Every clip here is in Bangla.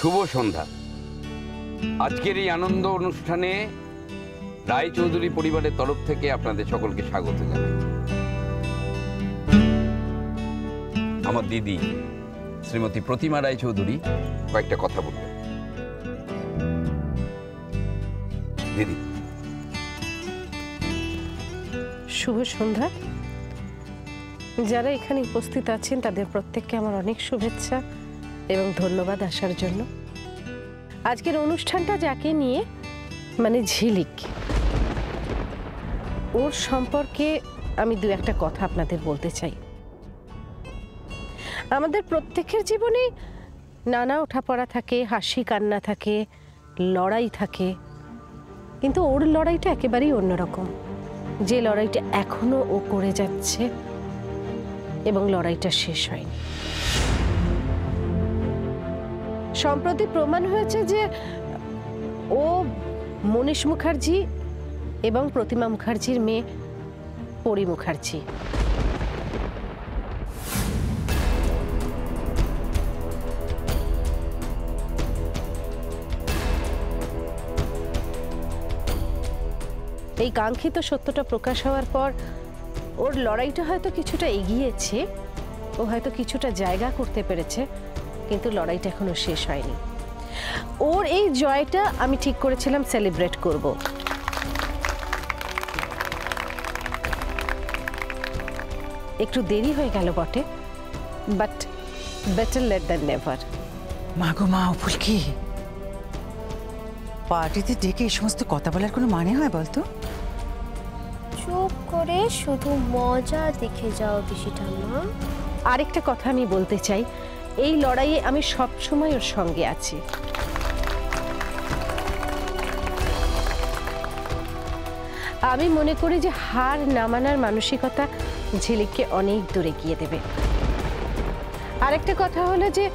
শুভ সন্ধ্যা। আজকের এই আনন্দ অনুষ্ঠানে রায়চৌধুরী পরিবারের তরফ থেকে আপনাদের সকলকে স্বাগত জানাই। আমার দিদি শ্রীমতী প্রতিমা রায়চৌধুরী কয়েকটা কথা বলবেন। দিদি। শুভ সন্ধ্যা। যারা এখানে উপস্থিত আছেন তাদের প্রত্যেককে আমার অনেক শুভেচ্ছা এবং ধন্যবাদ আসার জন্য। আজকের অনুষ্ঠানটা যাকে নিয়ে, মানে ঝিলিক, ওর সম্পর্কে আমি দু একটা কথা আপনাদের বলতে চাই। আমাদের প্রত্যেকের জীবনে নানা ওঠাপড়া থাকে, হাসি কান্না থাকে, লড়াই থাকে, কিন্তু ওর লড়াইটা একেবারেই অন্যরকম। যে লড়াইটা এখনো ও করে যাচ্ছে এবং লড়াইটা শেষ হয়নি। সম্প্রতি প্রমাণ হয়েছে যে ও মনীষ মুখার্জি এবং প্রতিমা মুখার্জির মেয়ে পরি মুখার্জি। এই কাঙ্ক্ষিত সত্যটা প্রকাশ হওয়ার পর ওর লড়াইটা হয়তো কিছুটা এগিয়েছে, ও হয়তো কিছুটা জায়গা করতে পেরেছে, কিন্তু লড়াইটা এখনো শেষ হয়নি। ওর এই জয়টা আমি ঠিক করেছিলাম সেলিব্রেট করব। একটু দেরি হয়ে গেল বটে, but better late than never. মাগো মা, ফুলকি, পার্টিতে ডেকে এই সমস্ত কথা বলার কোনো মানে হয় বলতো? চুপ করে শুধু মজা দেখে যাও পিসি ঠাম্মা। আরেকটা কথা আমি বলতে চাই, এই লড়াইয়ে আমি সব সময় ওর সঙ্গে আছি। আমি মনে করি যে হার না মানার মানসিকতা ঝিলিককে অনেক দূরে গিয়ে দেবে। আরেকটা কথা হলো যে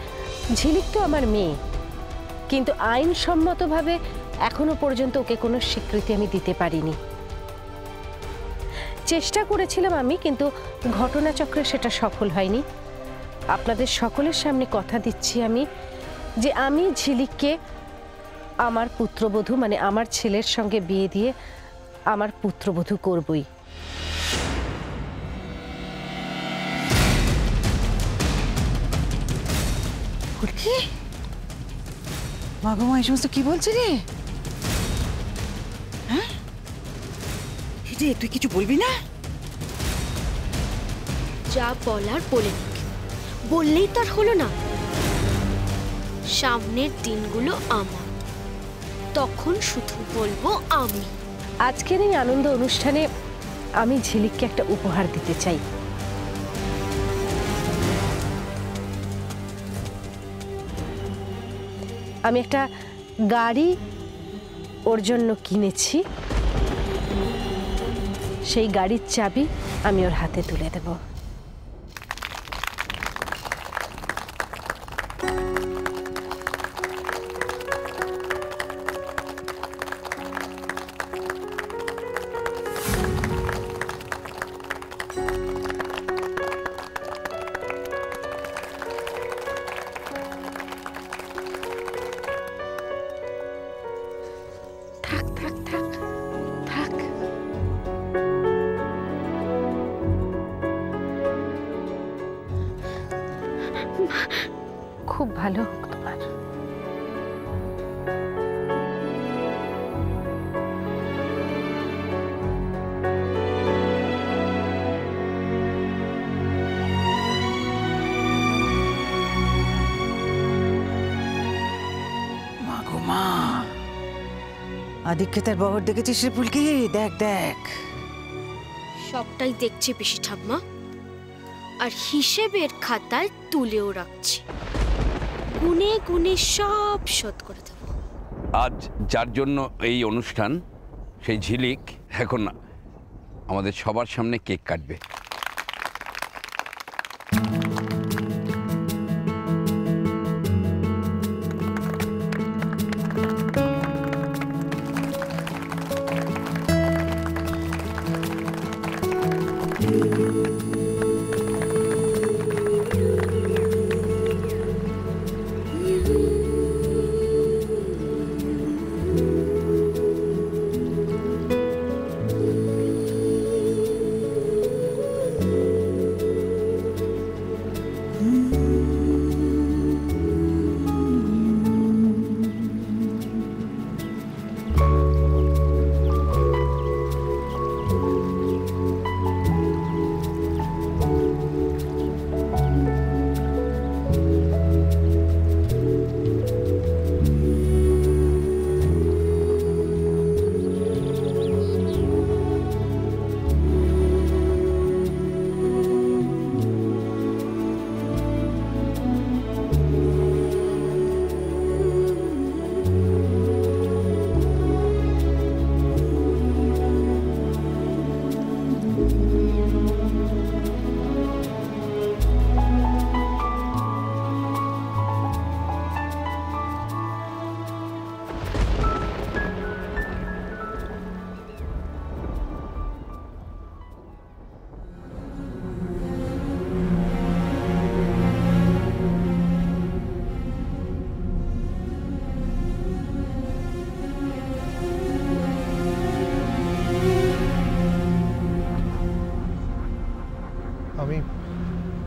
ঝিলিক তো আমার মেয়ে, কিন্তু আইনসম্মতভাবে এখনো পর্যন্ত ওকে কোনো স্বীকৃতি আমি দিতে পারিনি। চেষ্টা করেছিলাম আমি, কিন্তু ঘটনাচক্রে সেটা সফল হয়নি। আপনাদের সকলের সামনে কথা দিচ্ছি আমি যে আমি ঝিলিককে আমার পুত্রবধূ, মানে আমার ছেলের সঙ্গে বিয়ে দিয়ে আমার পুত্রবধূ করবই। ফুলকি, মাগো মা, এই সমস্ত কি বলছে রে? হ্যাঁ রে, তুই কিছু বলবি না? যা বলার বলে বললেই তো আর হলো না। সামনের দিনগুলো আমার, তখন শুধু বলবো আমি। আজকের এই আনন্দ অনুষ্ঠানে আমি ঝিলিককে একটা উপহার দিতে চাই। আমি একটা গাড়ি ওর জন্য কিনেছি, সেই গাড়ির চাবি আমি ওর হাতে তুলে দেব। খুব ভালো হোক তোমার। মাগো মা, আদিককে তার বহর দেখেছিস রে ফুলকি? দেখ দেখ, সবটাই দেখছি পিসি ঠাম্মা, আর হিসেবের খাতায় তুলেও রাখছি। গুনে গুনে সব শোধ করে দেব। আজ যার জন্য এই অনুষ্ঠান, সেই ঝিলিক এখন আমাদের সবার সামনে কেক কাটবে।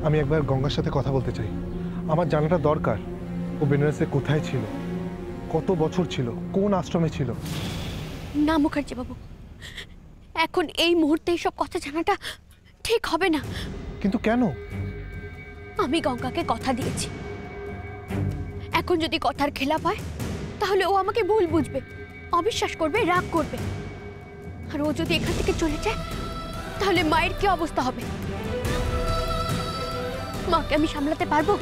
আমি একবার গঙ্গার সাথে কথা বলতে চাই। আমার জানাটা দরকার ও বেনারসে কোথায় ছিল, কত বছর ছিল, কোন আশ্রমে ছিল। না মুখার্জি বাবু, এখন এই মুহূর্তে সব কথা জানাটা ঠিক হবে না। কিন্তু কেন? আমি গঙ্গাকে কথা দিয়েছি, এখন যদি কথার খেলাপ হয় তাহলে ও আমাকে ভুল বুঝবে, অবিশ্বাস করবে, রাগ করবে। আর ও যদি এখান থেকে চলে যায় তাহলে মায়ের কি অবস্থা হবে? মাকে আমি সামলাতে পারবো?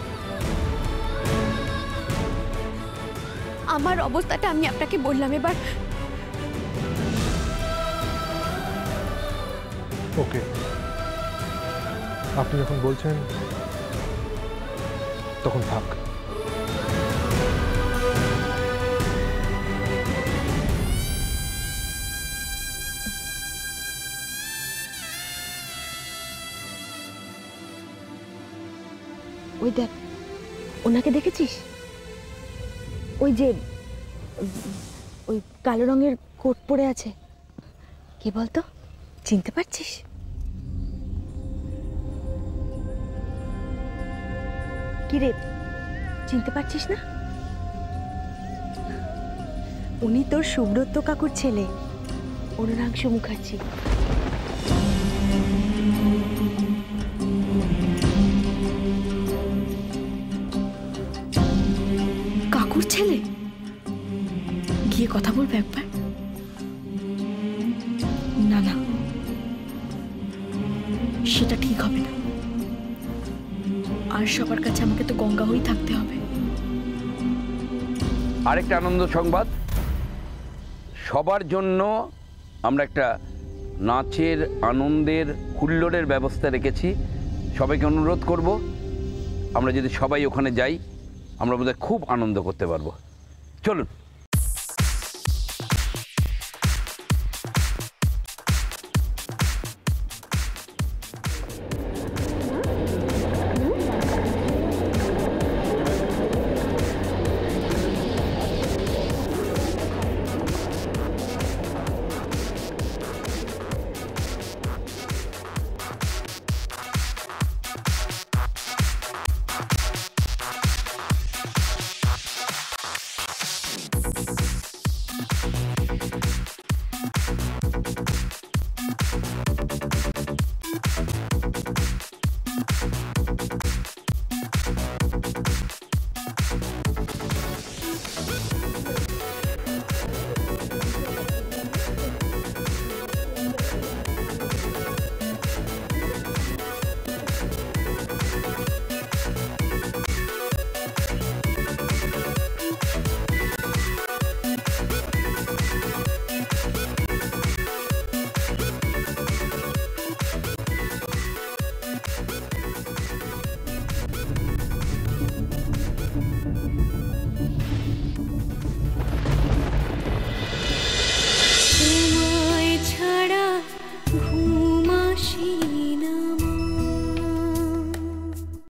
আমার অবস্থাটা আমি আপনাকে বললাম। এবার ওকে, আপনি যখন বলছেন তখন থাক। ওই দেখ, ওনাকে দেখেছিস? ওই যে ওই কালো রঙের কোট পরে আছে, কে বলতো? চিনতে পারছিস? কি রে, চিনতে পারছিস না? উনি তোর সুব্রত কাকুর ছেলে, অনুরাংশু মুখার্জি। কাকুর ছেলে? গিয়ে কথা বলবে একবার? না না, সেটা ঠিক হবে না। আর সবার কাছে আমাকে তো গঙ্গা হয়েই থাকতে হবে। আরেকটা আনন্দ সংবাদ, সবার জন্য আমরা একটা নাচের, আনন্দের, হুল্লোড়ের ব্যবস্থা রেখেছি। সবাইকে অনুরোধ করব, আমরা যদি সবাই ওখানে যাই আমরা বোধহয় খুব আনন্দ করতে পারবো। চলুন।